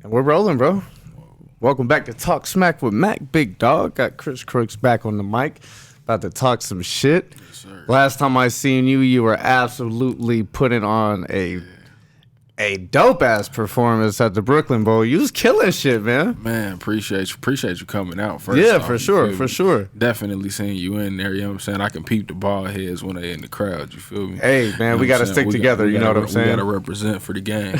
And we're rolling, bro. Welcome back to Talk Smack with Mac, big dog. Got Crooks back on the mic. About to talk some shit. Yes, sir. Last time I seen you, you were absolutely putting on a dope-ass performance at the Brooklyn Bowl. You was killing shit, man. Man, appreciate you coming out first. Yeah, off, for sure. Definitely seeing you in there, you know what I'm saying? I can peep the bald heads when they in the crowd, you feel me? Hey, man, you know we got to stick together, you know what I'm saying? We got to represent for the game,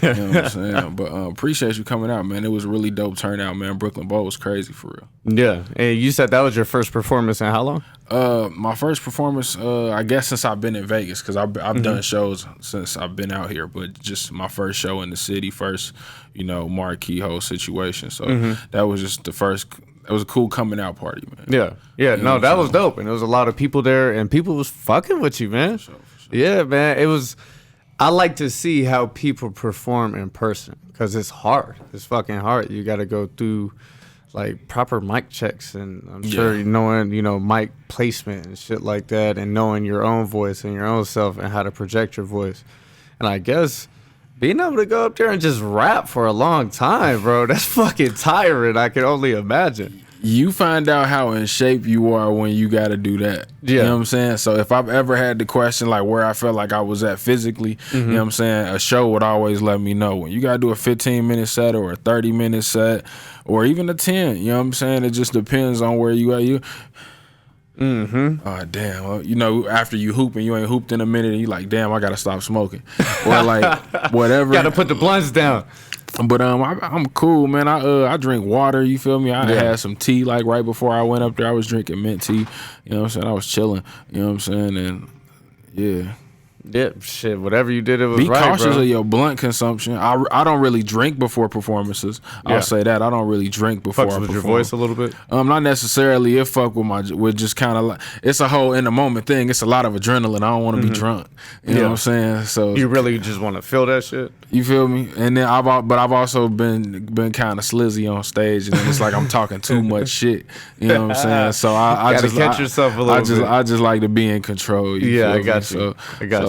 you know what I'm saying? But appreciate you coming out, man. It was a really dope turnout, man. Brooklyn Bowl was crazy for real. Yeah, and you said that was your first performance in how long? My first performance, I guess since I've been in Vegas, because I've done shows since I've been out here, but just my first show in the city, first, marquee whole situation. So that was just the first. It was a cool coming out party, man. Yeah. No, that was dope, and there was a lot of people there, and people was fucking with you, man. For sure. Yeah, man. It was. I like to see how people perform in person because it's hard. It's fucking hard. You got to go through like proper mic checks, and I'm sure knowing, mic placement and shit like that, and knowing your own voice and your own self and how to project your voice. And I guess being able to go up there and just rap for a long time, bro, that's fucking tiring. I can only imagine. You find out how in shape you are when you got to do that. Yeah. You know what I'm saying? So if I've ever had the question like where I felt like I was at physically, you know what I'm saying? A show would always let me know. When you got to do a 15-minute set or a 30-minute set or even a 10, you know what I'm saying? It just depends on where you at. Oh, damn. Well, after you hoop and you ain't hooped in a minute and you like, damn, I got to stop smoking. Or like whatever. Got to put the blunts down. But I'm cool, man. I drink water, you feel me? I had some tea like right before I went up there. I was drinking mint tea, you know what I'm saying? I was chilling, you know what I'm saying? And yeah. Yeah, shit, whatever you did, it was Be right, cautious bro. of your blunt consumption. I don't really drink before performances. I'll say that. I don't really drink before I Fucks with perform. your voice a little bit? Not necessarily. It fuck with just kind of like, it's a whole in the moment thing. It's a lot of adrenaline. I don't want to be drunk. You know what I'm saying? So you really just want to feel that shit? You feel me? And then I've also been kind of slizzy on stage, and then it's like I'm talking too much shit. You know what I'm saying? So I gotta just catch yourself a little bit. I just like to be in control. You feel I me? got you.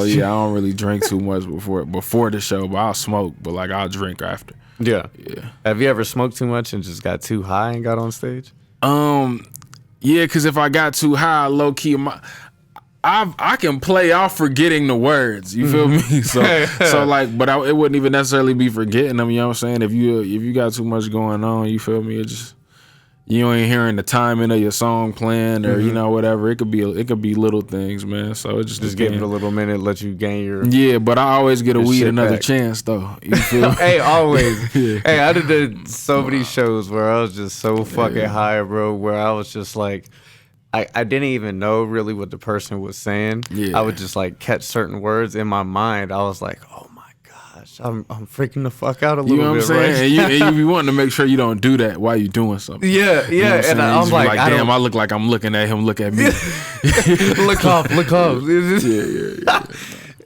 So yeah, I don't really drink too much before the show, but I'll smoke. But like I'll drink after. Yeah. Yeah. Have you ever smoked too much and just got too high and got on stage? Yeah, because if I got too high, low key, I can play off forgetting the words. You feel me? So like, but it wouldn't even necessarily be forgetting them. You know what I'm saying? If you got too much going on, you feel me? It just, you ain't hearing the timing of your song playing or whatever. It could be little things, man. So it just give it a little minute, let you gain your. Yeah, but I always get a weed another back. chance though. You feel me? Hey, always. Hey, I did so many shows where I was just so fucking high, bro. Where I was just like, I didn't even know really what the person was saying. Yeah. I would just like catch certain words in my mind. I was like, oh my gosh, I'm freaking the fuck out a little bit. You know what I'm saying? Right? And you be wanting to make sure you don't do that while you doing something. Yeah. You know what And I'm I'm like, damn, I look like I'm looking at him, look at me. look off. Yeah.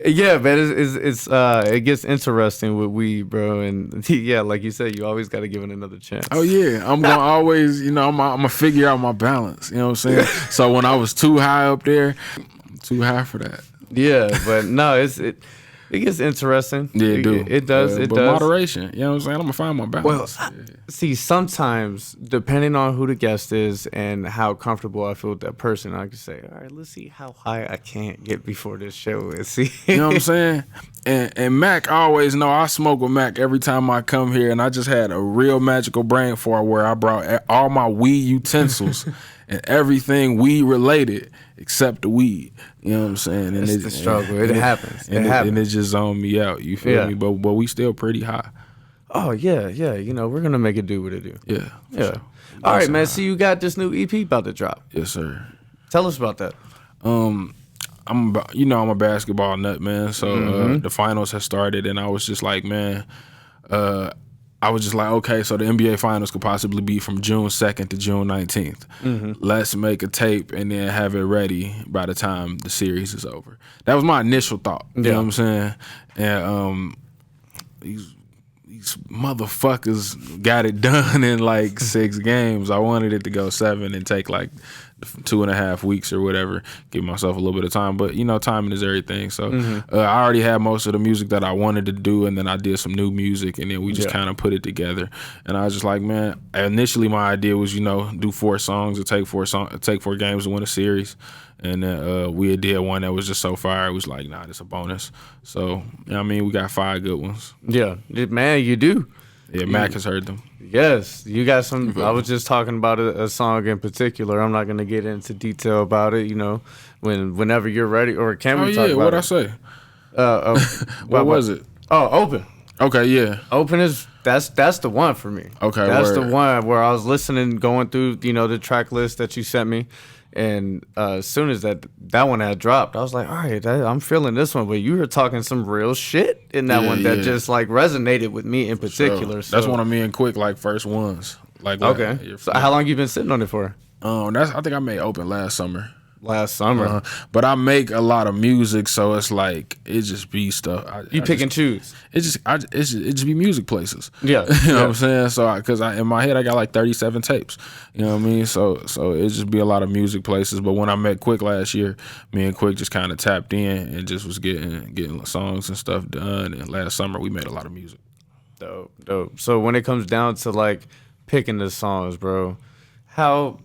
Yeah, man, it gets interesting with weed, bro, and yeah, like you said, you always got to give it another chance. Oh yeah, I'm gonna always, I'm gonna figure out my balance. You know what I'm saying? So when I was too high up there, I'm too high for that. Yeah, but no, it gets interesting. Yeah, it does. But moderation. You know what I'm saying? I'm gonna find my balance. Well, see, sometimes depending on who the guest is and how comfortable I feel with that person, I can say, all right, let's see how high I can't get before this show and see. You know what I'm saying? And Mac, I always know I smoke with Mac every time I come here, and I just had a real magical brain for where I brought all my weed utensils and everything weed related except the weed. You know what I'm saying? And it's the struggle. It happens. And it just zoned me out. You feel me? But we still pretty high. Oh yeah. We're gonna make it do what it do. Yeah. Sure. All right, man. So you got this new EP about to drop. Yes, sir. Tell us about that. I'm a basketball nut, man. So the finals have started, and I was just like, man, okay, so the NBA finals could possibly be from June 2nd to June 19th. Let's make a tape and then have it ready by the time the series is over. That was my initial thought. You know what I'm saying? And these motherfuckers got it done in like 6 games. I wanted it to go 7 and take like 2.5 weeks or whatever, give myself a little bit of time. But you know, timing is everything. So I already had most of the music that I wanted to do, and then I did some new music, and then we just kind of put it together. And I was just like, man, initially my idea was, you know, do 4 songs, take 4 games to win a series. And then we did one that was just so fire. It was like, nah, it's a bonus. So, you know what I mean, we got 5 good ones. Yeah, man, you do. Yeah, Mac has heard them. Yes, you got some. I was just talking about a song in particular. I'm not going to get into detail about it. You know, whenever you're ready, or can we talk about what'd it? I say? What was it? Oh, Open. Okay, yeah. Open is that's the one for me. Okay, that's the one where I was listening, going through, you know, the track list that you sent me. And as soon as that one had dropped, I was like, all right, I'm feeling this one. But you were talking some real shit in that one that just like resonated with me in particular. Sure. So. That's one of me and Quick like first ones. Like okay. So how long you been sitting on it for? I think I made Open last summer. But I make a lot of music, so it's like it just be stuff. You pick and choose. It just be music places. Yeah, you know what I'm saying. So because in my head I got like 37 tapes. You know what I mean. So it just be a lot of music places. But when I met Quick last year, me and Quick just kind of tapped in and just was getting songs and stuff done. And last summer we made a lot of music. Dope. So when it comes down to like picking the songs, bro, how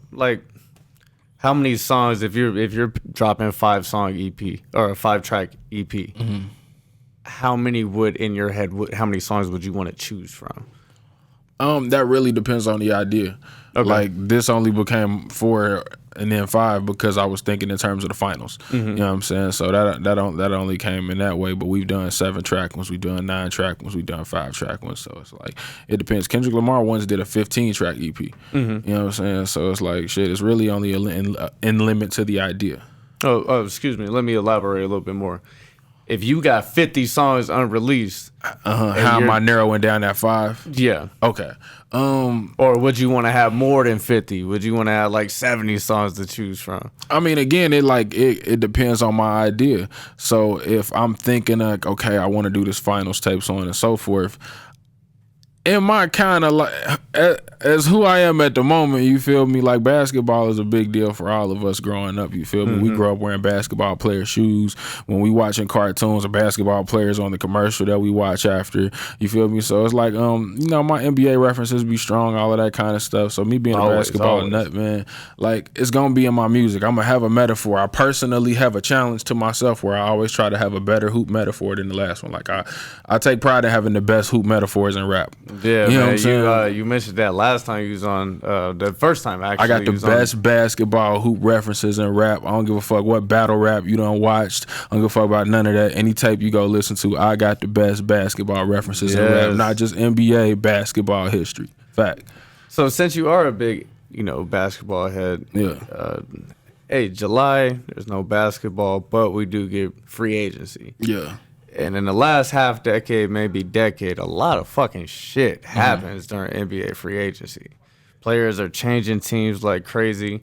many songs, if you're dropping 5-song EP or a 5-track EP, how many in your head, how many songs would you want to choose from? That really depends on the idea. Okay. Like this only became 4 and then 5 because I was thinking in terms of the finals. You know what I'm saying? So that only came in that way. But we've done 7-track ones, we've done 9-track ones, we've done 5-track ones. So it's like it depends. Kendrick Lamar once did a 15-track EP. You know what I'm saying? So it's like shit. It's really only in limit to the idea. Oh, excuse me. Let me elaborate a little bit more. If you got 50 songs unreleased, how am I narrowing down that 5? Yeah. Okay. Or would you want to have more than 50? Would you want to have like 70 songs to choose from? I mean, again, it depends on my idea. So if I'm thinking like, okay, I want to do this finals tape, so on and so forth. In my kind of like, as who I am at the moment, you feel me? Like basketball is a big deal for all of us growing up. You feel me? We grew up wearing basketball player shoes. When we watching cartoons of basketball players on the commercial that we watch after, you feel me? So it's like, you know, my NBA references be strong, all of that kind of stuff. So me being a basketball nut, man, like it's gonna be in my music. I'm gonna have a metaphor. I personally have a challenge to myself where I always try to have a better hoop metaphor than the last one. Like I take pride in having the best hoop metaphors in rap. Yeah, you know what I'm saying? You mentioned that last time you was on, the first time actually. I got the best basketball hoop references in rap. I don't give a fuck what battle rap you done watched. I don't give a fuck about none of that. Any tape you go listen to, I got the best basketball references in rap. Not just NBA basketball history. Fact. So since you are a big, you know, basketball head, hey, July, there's no basketball, but we do get free agency. Yeah. And in the last half decade, maybe decade, a lot of fucking shit happens during NBA free agency. Players are changing teams like crazy.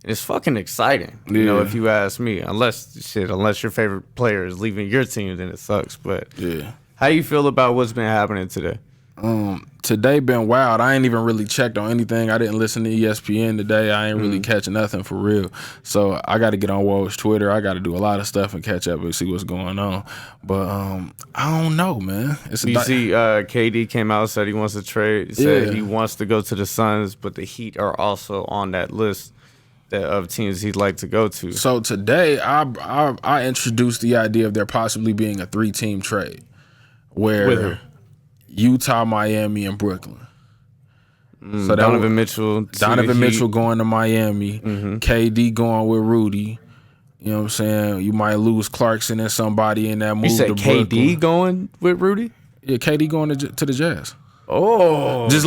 It's fucking exciting, you know, if you ask me. Unless your favorite player is leaving your team, then it sucks. But how you feel about what's been happening today? Today been wild. I ain't even really checked on anything. I didn't listen to ESPN today. I ain't really catching nothing for real. So I got to get on Woj Twitter. I got to do a lot of stuff and catch up and see what's going on. But I don't know, man. You see, KD came out, said he wants to trade. He said he wants to go to the Suns, but the Heat are also on that list of teams he'd like to go to. So today I introduced the idea of there possibly being a 3-team trade where Utah, Miami, and Brooklyn. So Donovan Mitchell going to Miami. KD going with Rudy. You know what I'm saying? You might lose Clarkson and somebody in that move. You said to KD Brooklyn. Going with Rudy? Yeah, KD going to the Jazz. Oh, just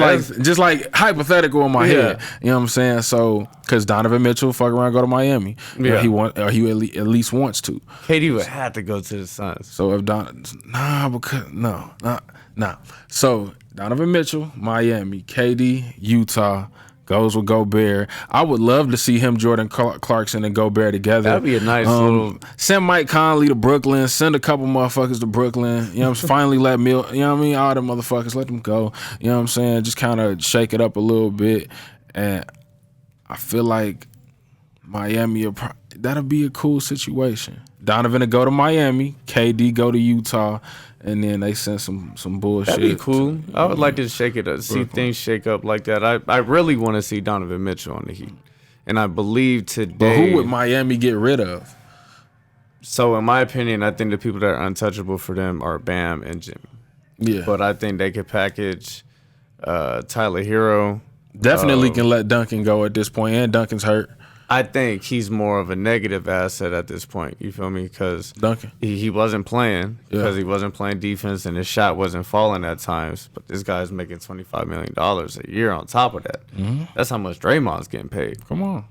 like hypothetical in my head. You know what I'm saying? So, because Donovan Mitchell fuck around go to Miami, he at least wants to. KD would have to go to the Suns. So if So Donovan Mitchell, Miami, KD, Utah. Goes with Gobert. I would love to see him, Jordan Clarkson, and Gobert together. That'd be a nice little. Send Mike Conley to Brooklyn. Send a couple motherfuckers to Brooklyn. You know, finally let you know what I mean? All them motherfuckers, let them go. You know what I'm saying? Just kind of shake it up a little bit. And I feel like Miami, that'll be a cool situation. Donovan to go to Miami, KD go to Utah, and then they send some bullshit. That'd be cool. I would like to shake it up, see things shake up like that. I really want to see Donovan Mitchell on the Heat. And I believe today. But who would Miami get rid of? So, in my opinion, I think the people that are untouchable for them are Bam and Jimmy. Yeah. But I think they could package Tyler Hero. Definitely can let Duncan go at this point, and Duncan's hurt. I think he's more of a negative asset at this point. You feel me? Because Duncan, he wasn't playing because he wasn't playing defense and his shot wasn't falling at times. But this guy's making $25 million a year on top of that. Mm-hmm. That's how much Draymond's getting paid. Come on.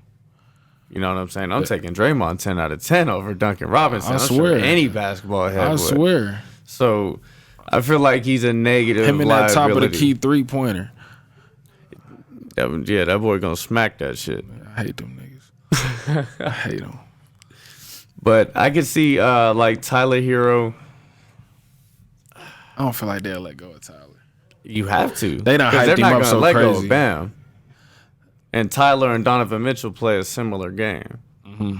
You know what I'm saying? I'm taking Draymond 10 out of 10 over Duncan Robinson. I swear. Sure any basketball head I swear. So I feel like he's a negative Him in that liability. top of the key 3-pointer. That boy gonna smack that shit. I hate them niggas. I hate them. But I could see like Tyler Hero. I don't feel like they'll let go of Tyler. You have to. They done hyped him up so let crazy. Go of Bam. And Tyler and Donovan Mitchell play a similar game. Mm-hmm.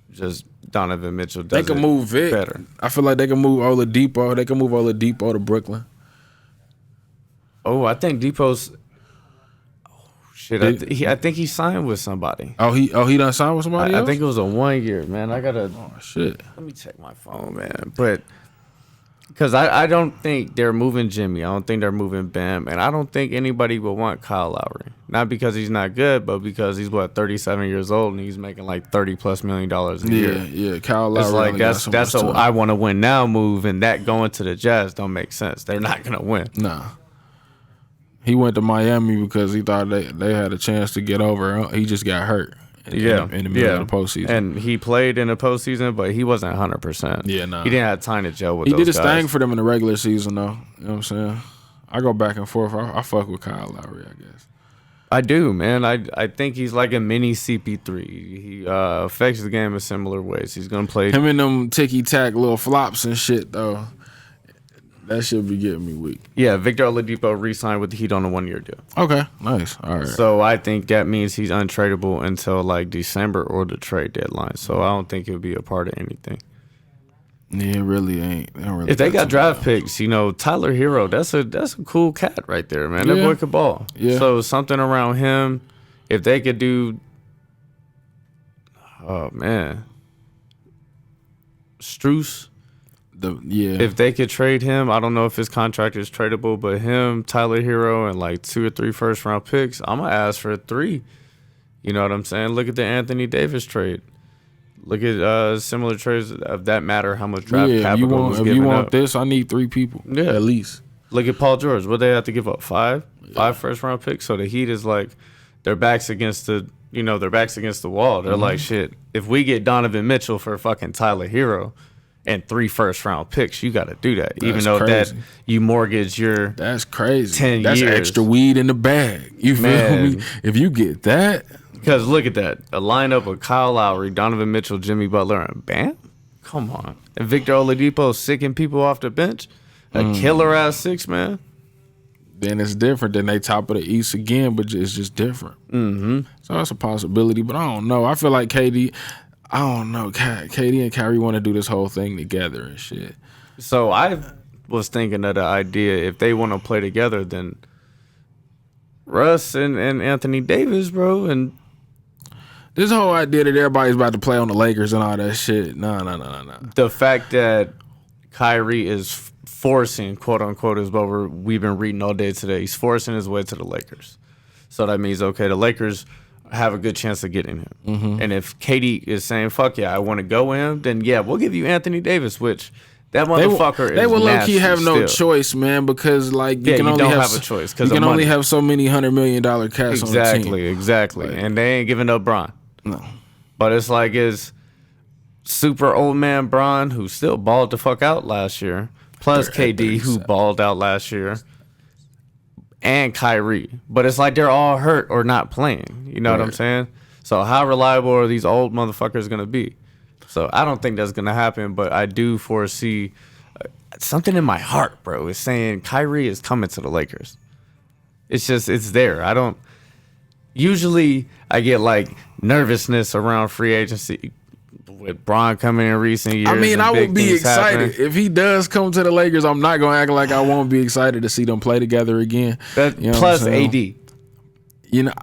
Just Donovan Mitchell does They can move Vic better. I feel like they can move Oladipo. They can move Oladipo to Brooklyn. Oh, I think Depot's. Shit, I think he signed with somebody. He done signed with somebody else? I think it was a 1 year, man. I gotta. Oh shit. Let me check my phone, man. But because I don't think they're moving Jimmy. I don't think they're moving Bam, and I don't think anybody will want Kyle Lowry. Not because he's not good, but because he's 37 years old and he's making like $30+ million a year. Yeah. Kyle Lowry. It's like that's a I want to win now move, and that going to the Jazz don't make sense. They're not gonna win. Nah. He went to Miami because he thought they had a chance to get over. He just got hurt in the middle of the postseason. And he played in the postseason, but he wasn't 100%. Yeah, nah. He didn't have time to gel with those guys. He did his thing for them in the regular season, though. You know what I'm saying? I go back and forth. I fuck with Kyle Lowry, I guess. I do, man. I think he's like a mini CP3. He affects the game in similar ways. He's going to play. Him and them ticky-tack little flops and shit, though. That should be getting me weak. Yeah, Victor Oladipo re-signed with the Heat on a 1 year deal. Okay, nice. All right. So I think that means he's untradeable until like December or the trade deadline. So I don't think he'll be a part of anything. Yeah, it really ain't. Really if they got draft picks, Tyler Hero, that's a cool cat right there, man. That boy could ball. Yeah. So something around him, if they could do, oh man, Strus. If they could trade him, I don't know if his contract is tradable, but him, Tyler Hero, and like 2 or 3 first-round picks, I'm going to ask for 3. You know what I'm saying? Look at the Anthony Davis trade. Look at similar trades of that matter, how much draft capital was given up. If you want this, I need 3 people, at least. Look at Paul George. What they have to give up? 5? 5 first-round picks? So the Heat is like, their backs against the wall. They're like, shit, if we get Donovan Mitchell for fucking Tyler Hero and 3 first-round picks, you got to do that. Even though that you mortgage your That's crazy. 10 That's years. Extra weed in the bag. You feel me? If you get that. Because look at that. A lineup of Kyle Lowry, Donovan Mitchell, Jimmy Butler, and Bam? Come on. And Victor Oladipo sicking people off the bench? A killer-ass 6-man? Then it's different. Then they top of the East again, but it's just different. Mm-hmm. So that's a possibility, but I don't know. I feel like KD and Kyrie want to do this whole thing together and shit. So I was thinking of the idea, if they want to play together, then Russ and Anthony Davis, bro, and this whole idea that everybody's about to play on the Lakers and all that shit. No. The fact that Kyrie is forcing, quote unquote, is what we've been reading all day today. He's forcing his way to the Lakers. So that means, okay, the Lakers have a good chance of getting him. Mm-hmm. And if KD is saying, fuck yeah, I want to go with him, then yeah, we'll give you Anthony Davis, which that motherfucker is They will low-key have no still. choice, man, because like you don't have a choice. You can only have so many $100 million cash on the team. Exactly. Like, and they ain't giving up Bron. No. But it's like is super old man Bron, who still balled the fuck out last year, plus KD, who balled out last year, and Kyrie. But it's like they're all hurt or not playing. You know what I'm saying? So how reliable are these old motherfuckers going to be? So I don't think that's going to happen, but I do foresee something in my heart, bro, is saying Kyrie is coming to the Lakers. It's just, it's there. usually I get like nervousness around free agency with Bron coming in recent years. I mean, I would be excited happen. if he does come to the Lakers. I'm not gonna act like I won't be excited to see them play together again. Plus AD.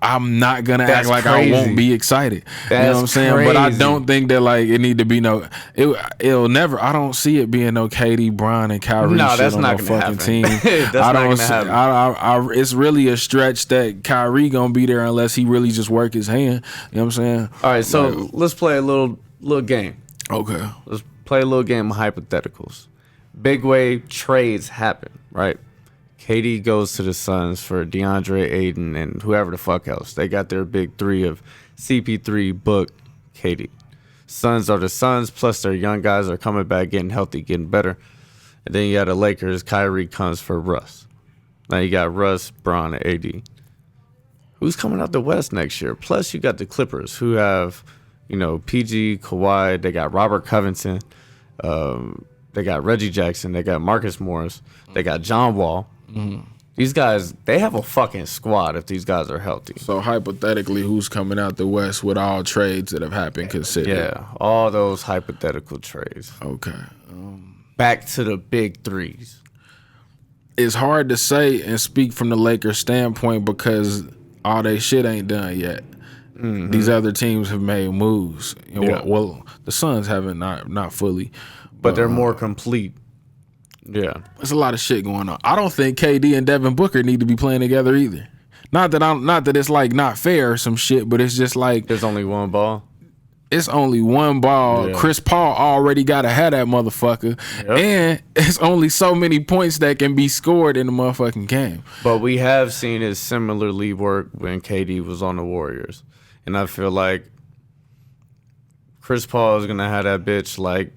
I'm not gonna act like crazy. I won't be excited. That's you know what I'm saying? crazy. But I don't think that like it need to be it'll never. I don't see it being no KD, Bron, and Kyrie no, shit that's on not no gonna fucking happen. team. That's not gonna happen. It's really a stretch that Kyrie gonna be there unless he really just work his hand. You know what I'm saying? All right, so let's play a little game. Okay. Let's play a little game of hypotheticals. Big wave trades happen, right? KD goes to the Suns for DeAndre Ayton and whoever the fuck else. They got their big three of CP3, Book, KD. Suns are the Suns, plus their young guys are coming back, getting healthy, getting better. And then you got the Lakers. Kyrie comes for Russ. Now you got Russ, Bron, and AD. Who's coming out the West next year? Plus you got the Clippers, who have, PG, Kawhi. They got Robert Covington. They got Reggie Jackson. They got Marcus Morris. They got John Wall. Mm-hmm. These guys, they have a fucking squad if these guys are healthy. So hypothetically, who's coming out the West with all trades that have happened considered? Yeah, all those hypothetical trades. Okay. Back to the big threes. It's hard to say and speak from the Lakers' standpoint because all they shit ain't done yet. Mm-hmm. These other teams have made moves. Well, the Suns haven't, not fully. But they're more complete. Yeah. There's a lot of shit going on. I don't think KD and Devin Booker need to be playing together either. Not that it's like not fair or some shit, but it's just like there's only one ball. It's only one ball. Yeah. Chris Paul already got to have that motherfucker. Yep. And it's only so many points that can be scored in the motherfucking game. But we have seen it similarly work when KD was on the Warriors. And I feel like Chris Paul is going to have that bitch like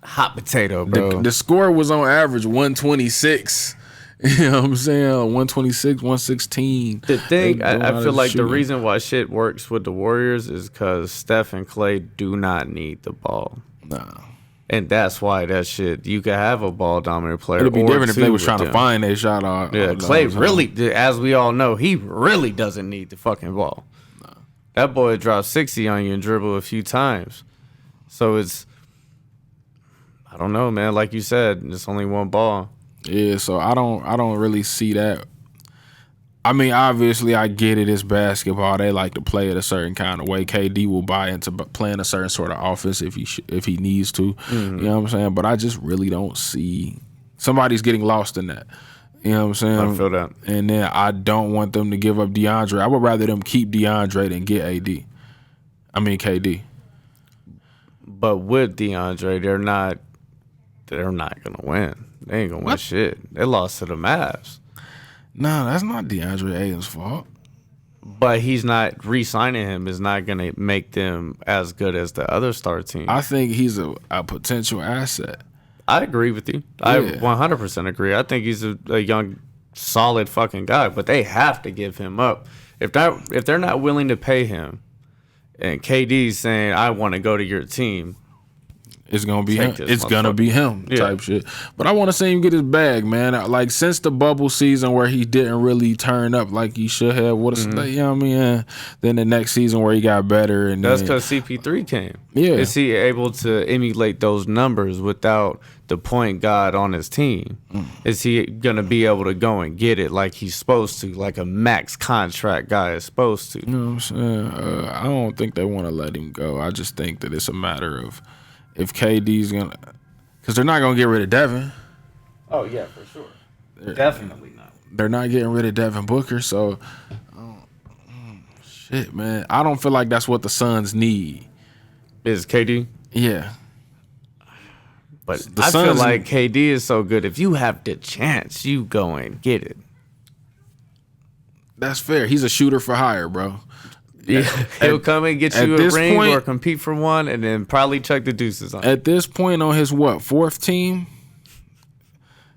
hot potato, bro. The score was on average 126. You know what I'm saying? 126, 116. The thing, I feel like the reason why shit works with the Warriors is because Steph and Clay do not need the ball. Nah. And that's why that shit, you could have a ball dominant player. It'd be different if they was trying to find a shot off. Yeah, Clay really, as we all know, he really doesn't need the fucking ball. Nah. That boy dropped 60 on you and dribble a few times. So it's, I don't know, man. Like you said, it's only one ball. Yeah, so I don't really see that. I mean, obviously, I get it. It's basketball. They like to play it a certain kind of way. KD will buy into playing a certain sort of offense if he needs to. Mm-hmm. You know what I'm saying? But I just really don't see somebody's getting lost in that. You know what I'm saying? I feel that. And then I don't want them to give up DeAndre. I would rather them keep DeAndre than get KD. But with DeAndre, they're not gonna win. They ain't gonna win shit. They lost to the Mavs. No, that's not DeAndre Ayton's fault. But he's not re-signing him is not gonna make them as good as the other star team. I think he's a potential asset. I agree with you. Yeah. I 100% agree. I think he's a young, solid fucking guy. But they have to give him up. If they're not willing to pay him, and KD's saying, "I want to go to your team," it's gonna be him. It's gonna be him type shit. But I want to see him get his bag, man. Like since the bubble season where he didn't really turn up like he should have, you know what I mean? Then the next season where he got better, and that's because CP3 came. Yeah, is he able to emulate those numbers without the point guard on his team? Is he gonna be able to go and get it like he's supposed to, like a max contract guy is supposed to? You know what I'm saying? I don't think they want to let him go. I just think that it's a matter of if KD's gonna, because they're not gonna get rid of Devin. Oh yeah, for sure. Definitely not. They're not getting rid of Devin Booker, so shit, man. I don't feel like that's what the Suns need. Is KD? Yeah. But I feel like KD is so good. If you have the chance, you go and get it. That's fair. He's a shooter for hire, bro. Yeah, he'll come and get you a ring or compete for one, and then probably chuck the deuces on. At this point, on his fourth team,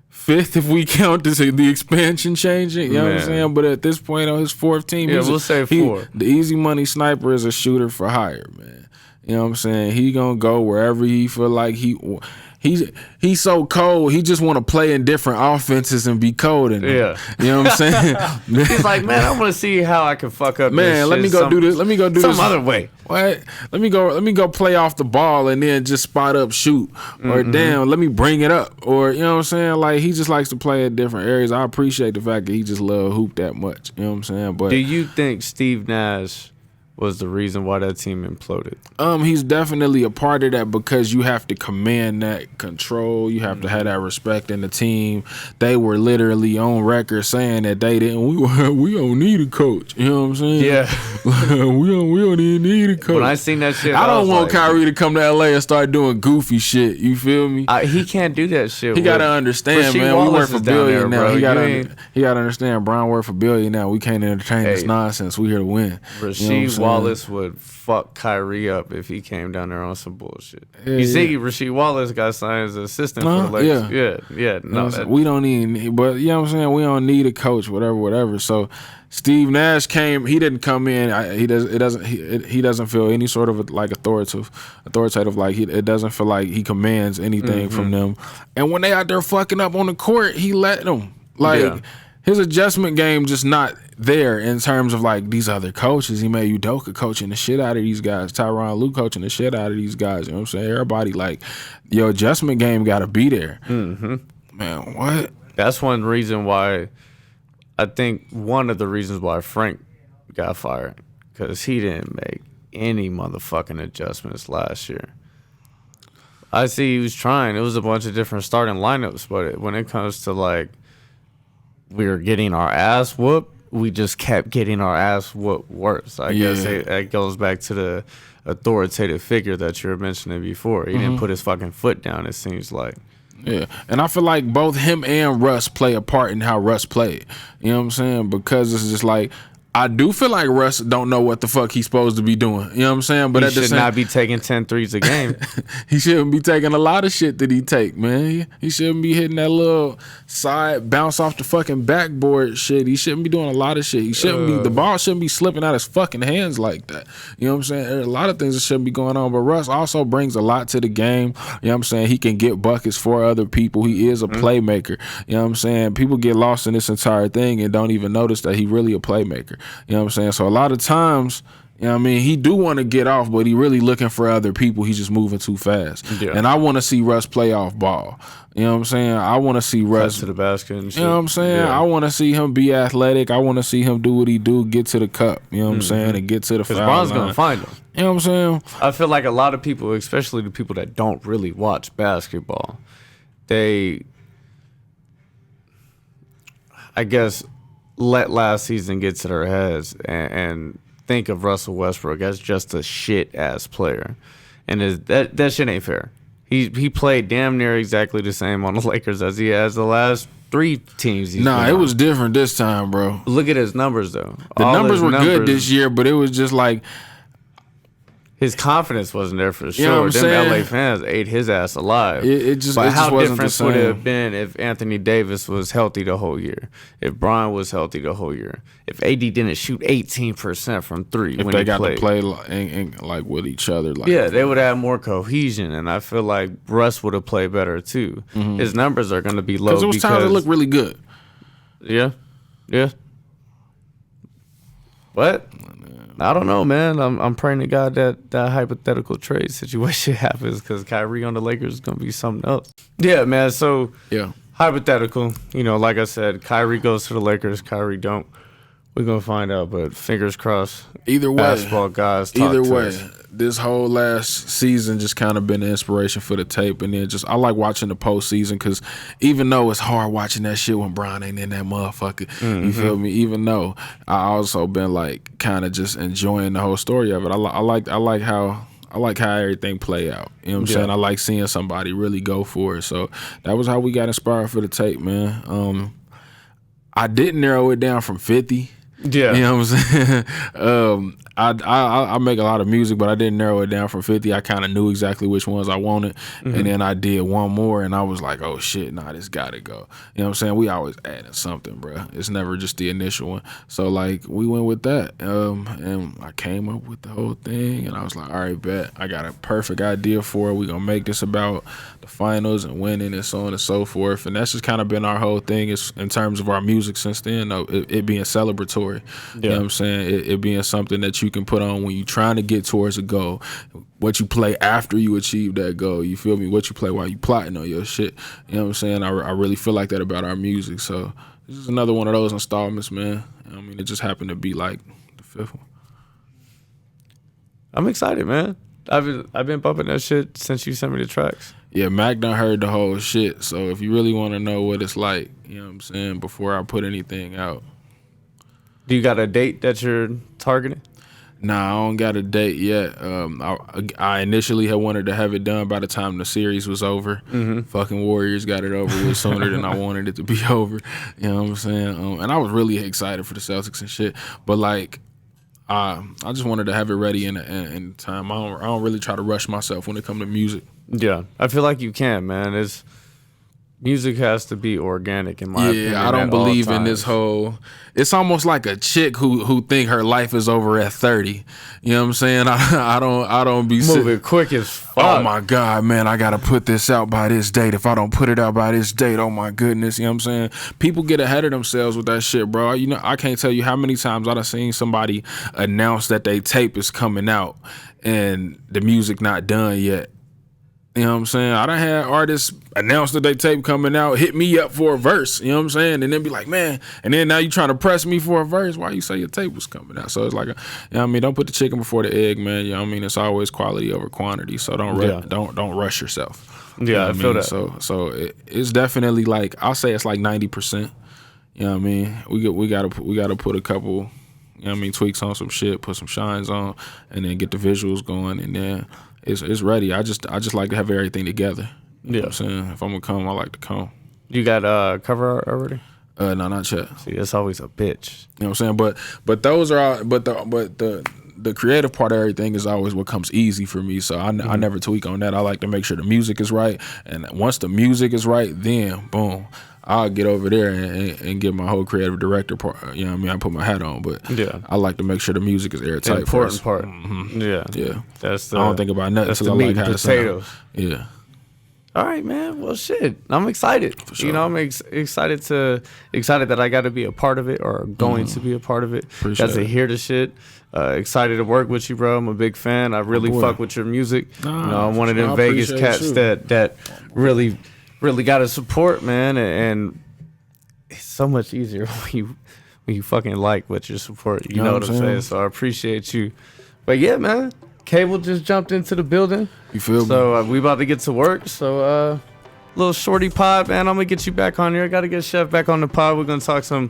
fifth if we count the expansion changing. You know what I'm saying? But at this point, on his fourth team, we'll say 4. The easy money sniper is a shooter for hire, man. You know what I'm saying? He gonna go wherever he feel like he he's so cold. He just want to play in different offenses and be cold. And Yeah, you know what I'm saying. he's like, man, I want to see how I can fuck up. Man, this let shit me go do this. Let me go do some this other way. What? Let me go play off the ball and then just spot up shoot. Or damn, let me bring it up. Or you know what I'm saying? Like he just likes to play in different areas. I appreciate the fact that he just love hoop that much. You know what I'm saying? But do you think Steve Nash was the reason why that team imploded? He's definitely a part of that because you have to command that control. You have to have that respect in the team. They were literally on record saying that they didn't. We don't need a coach. You know what I'm saying? Yeah, we don't even need a coach. when I seen that shit, I don't want like, Kyrie to come to LA and start doing goofy shit. You feel me? He can't do that shit. He gotta understand, Rasheed man. Wallace We work for is down billion there, now. bro. He gotta understand. Brian work for billion now. We can't entertain this nonsense. We here to win. Rasheed Wallace would fuck Kyrie up if he came down there on some bullshit. Yeah, you see, Rasheed Wallace got signed as an assistant for the Lakers. Yeah. No, we don't need, but you know what I'm saying. We don't need a coach, whatever. So Steve Nash came. He didn't come in. He doesn't feel any sort of like authoritative. Like it doesn't feel like he commands anything from them. And when they out there fucking up on the court, he let them. Like his adjustment game just not there in terms of like these other coaches. He made Udoka coaching the shit out of these guys. Tyronn Lue coaching the shit out of these guys. You know what I'm saying? Everybody like your adjustment game got to be there. Man, what? That's one reason why. I think one of the reasons why Frank got fired, because he didn't make any motherfucking adjustments last year. I see he was trying. It was a bunch of different starting lineups, but when it comes to like we were getting our ass whooped, we just kept getting our ass whooped worse. I guess that goes back to the authoritative figure that you were mentioning before. He didn't put his fucking foot down, it seems like. Yeah, and I feel like both him and Russ play a part in how Russ played. You know what I'm saying? Because it's just like I do feel like Russ don't know what the fuck he's supposed to be doing. You know what I'm saying? But he should not be taking 10 threes a game. He shouldn't be taking a lot of shit that he take, man. He shouldn't be hitting that little side bounce off the fucking backboard shit. He shouldn't be doing a lot of shit. He shouldn't be. The ball shouldn't be slipping out his fucking hands like that. You know what I'm saying? There are a lot of things that shouldn't be going on. But Russ also brings a lot to the game. You know what I'm saying? He can get buckets for other people. He is a playmaker. You know what I'm saying? People get lost in this entire thing and don't even notice that he really a playmaker. You know what I'm saying? So a lot of times, you know what I mean, he do want to get off, but he really looking for other people. He's just moving too fast. Yeah. And I want to see Russ play off ball. You know what I'm saying? I want to see Russ cut to the basket and shit. You know what I'm saying? Yeah. I want to see him be athletic. I want to see him do what he do, get to the cup. You know what I'm saying? And get to the foul line. Bron's going to find him. You know what I'm saying? I feel like a lot of people, especially the people that don't really watch basketball, they, I guess, let last season get to their heads and think of Russell Westbrook as just a shit-ass player. And that shit ain't fair. He played damn near exactly the same on the Lakers as he has the last 3 teams. Nah, it was different this time, bro. Look at his numbers, though. The numbers were good this year, but it was just like his confidence wasn't there for sure. You know what I'm saying? LA fans ate his ass alive. But how wasn't different the would it same. have been if Anthony Davis was healthy the whole year? If Bron was healthy the whole year? If AD didn't shoot 18% from 3 If when they he got played? to play like with each other. Like, Yeah, they would have more cohesion, and I feel like Russ would have played better too. His numbers are going to be low because it was times that looked really good. Yeah. What? I don't know, man. I'm praying to God that hypothetical trade situation happens because Kyrie on the Lakers is going to be something else. Yeah, man. So, hypothetical. You know, like I said, Kyrie goes to the Lakers. Kyrie don't. We're going to find out, but fingers crossed. Either way. Basketball guys talk Either to way. us. This whole last season just kind of been the inspiration for the tape. And then I like watching the postseason because even though it's hard watching that shit when Bron ain't in that motherfucker, you feel me? Even though I also been like kind of just enjoying the whole story of it. I like how everything play out. You know what I'm saying? I like seeing somebody really go for it. So that was how we got inspired for the tape, man. I didn't narrow it down from 50. Yeah. You know what I'm saying? I make a lot of music, but I didn't narrow it down from 50. I kind of knew exactly which ones I wanted, and then I did one more, and I was like, oh shit, nah, this gotta go. You know what I'm saying? We always adding something, bro. It's never just the initial one. So like we went with that, and I came up with the whole thing, and I was like, all right, bet I got a perfect idea for it. We gonna make this about the finals and winning and so on and so forth, and that's just kind of been our whole thing is in terms of our music since then. Though it being celebratory, you know what I'm saying? It being something that you can put on when you're trying to get towards a goal, what you play after you achieve that goal, you feel me? What you play while you plotting on your shit, you know what I'm saying? I really feel like that about our music. So this is another one of those installments, man. I mean, it just happened to be like the fifth one. I'm excited, man. I've been bumping that shit since you sent me the tracks. Yeah, Mac done heard the whole shit. So if you really want to know what it's like, you know what I'm saying, before I put anything out. Do you got a date that you're targeting? Nah, I don't got a date yet. I initially had wanted to have it done by the time the series was over. Fucking Warriors got it over with sooner than I wanted it to be over. You know what I'm saying? And I was really excited for the Celtics and shit. But like, I just wanted to have it ready in time. I don't really try to rush myself when it comes to music. Yeah, I feel like you can, man. Music has to be organic in my opinion. Yeah, I don't believe in this whole. It's almost like a chick who think her life is over at 30. You know what I'm saying? I don't be moving quick as fuck. Oh my God, man, I gotta put this out by this date. If I don't put it out by this date, oh my goodness, you know what I'm saying? People get ahead of themselves with that shit, bro. You know, I can't tell you how many times I've seen somebody announce that they tape is coming out and the music not done yet. You know what I'm saying? I done had artists announce that they tape coming out, hit me up for a verse, you know what I'm saying? And then be like, man, and then now you trying to press me for a verse. Why you say your tape was coming out? So it's like, you know what I mean? Don't put the chicken before the egg, man. You know what I mean? It's always quality over quantity. So don't rush yourself. Yeah, you know I feel that. So it's definitely like, I'll say it's like 90%. You know what I mean? We gotta put a couple, you know what I mean, tweaks on some shit, put some shines on, and then get the visuals going, and then it's ready. I just like to have everything together. You know what I'm saying? If I'm gonna come, I like to come. You got cover art already? No, not yet. See, that's always a bitch. You know what I'm saying? But those are all, but the creative part of everything is always what comes easy for me. So I never tweak on that. I like to make sure the music is right, and once the music is right, then boom, I'll get over there and get my whole creative director part. You know what I mean? I put my hat on, but yeah, I like to make sure the music is airtight. The important first. part. Yeah. That's I don't think about nothing. That's the meat and potatoes. Yeah. All right, man. Well, shit. I'm excited. For sure. You know, I'm excited that I got to be a part of it, or going to be a part of it. Got to hear the shit. Excited to work with you, bro. I'm a big fan. I really fuck with your music. You know, I'm one of them Vegas cats that really got to support, man. And it's so much easier when you fucking like what you support. You know what I'm saying? So I appreciate you. But yeah, man. Cable just jumped into the building. You feel me? So we about to get to work. So little shorty pod, man. I'm gonna get you back on here. Gotta get Chef back on the pod. We're gonna talk some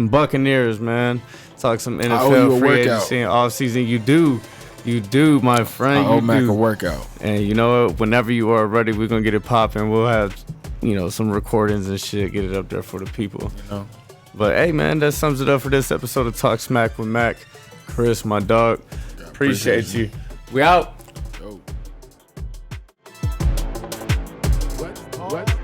Buccaneers, man. Talk some NFL free agency and off season. You do, my friend. I owe Mac a workout. And you know what? Whenever you are ready, we're gonna get it popping. We'll have, you know, some recordings and shit. Get it up there for the people. You know. But hey, man, that sums it up for this episode of Talk Smack with Mac. Chris, my dog. Appreciate you. We out. What?